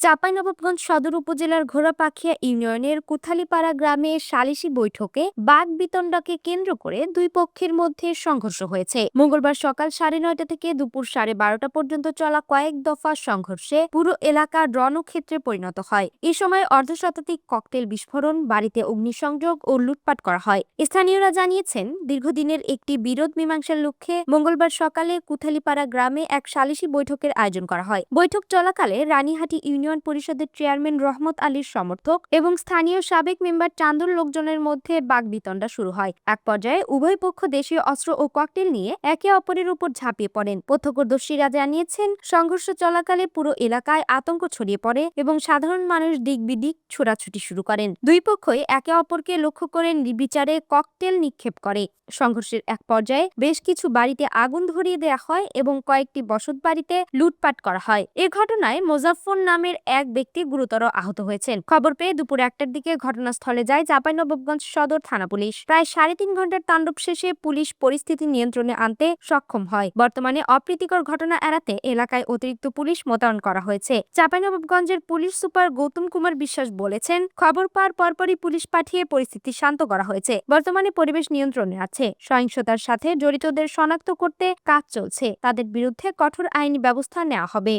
চাঁপাইনবাবগঞ্জ সদর উপজেলার ঘোড়াপাখিয়া ইউনিয়নের কুথালীপাড়া গ্রামে সালিশি বৈঠকে বাকবিতণ্ডাকে কেন্দ্র করে দুই পক্ষের মধ্যে সংঘর্ষ হয়েছে। মঙ্গলবার সকাল 9:30 থেকে দুপুর 12:30 পর্যন্ত চলা কয়েক দফা সংঘর্ষে পুরো এলাকা রণক্ষেত্রে পরিণত হয়। এ সময় অর্ধশতাধিক ককটেল বিস্ফোরণ, বাড়িতে অগ্নিসংযোগ ও লুটপাট করা হয়। স্থানীয়রা জানিয়েছেন, দীর্ঘদিনের একটি বিরোধ মীমাংসার লক্ষ্যে মঙ্গলবার সকালে কুথালীপাড়া গ্রামে এক সালিশি বৈঠকের আয়োজন করা হয়। বৈঠক চলাকালে রানীহাটি ইউনিয়ন পরিষদের চেয়ারম্যান রহমত আলীর সমর্থক এবং স্থানীয় সাবেক মেম্বার চান্দুর লোকজনের মধ্যে বাকবিতণ্ডা শুরু হয়। এক পর্যায়ে উভয় পক্ষ দেশীয় অস্ত্র ও ককটেল নিয়ে একে অপরের উপর ঝাঁপিয়ে পড়েন। প্রত্যক্ষদর্শীরা জানিয়েছেন, সংঘর্ষ চলাকালে পুরো এলাকায় আতঙ্ক ছড়িয়ে পড়ে এবং সাধারণ মানুষ দিক বিদিক ছোটাছুটি শুরু করেন। দুই পক্ষই একে অপরকে লক্ষ্য করে নির্বিচারে ককটেল নিক্ষেপ করে। সংঘর্ষের এক পর্যায়ে বেশ কিছু বাড়িতে আগুন ধরিয়ে দেওয়া হয় এবং কয়েকটি বসতবাড়িতে লুটপাট করা হয়। এ ঘটনায় মোজাফফর নামের এক ব্যক্তি গুরুতর আহত হয়েছেন। খবর পেয়ে দুপুর 1টার দিকে ঘটনাস্থলে যায় চাঁপাইনবাবগঞ্জ সদর থানা পুলিশ। প্রায় 3.5 ঘন্টার তাণ্ডব শেষে পুলিশ পরিস্থিতি নিয়ন্ত্রণে আনতে সক্ষম হয়। বর্তমানে অপ্রীতিকর ঘটনা এড়াতে এলাকায় অতিরিক্ত পুলিশ মোতায়েন করা হয়েছে। চাঁপাইনবাবগঞ্জের পুলিশ সুপার গৌতম কুমার বিশ্বাস বলেছেন, খবর পাওয়ার পরপরই পুলিশ পাঠিয়ে পরিস্থিতি শান্ত করা হয়েছে। বর্তমানে পরিবেশ নিয়ন্ত্রণে আছে। সহিংসতার সাথে জড়িতদের শনাক্ত করতে কাজ চলছে। তাদের বিরুদ্ধে কঠোর আইনি ব্যবস্থা নেওয়া হবে।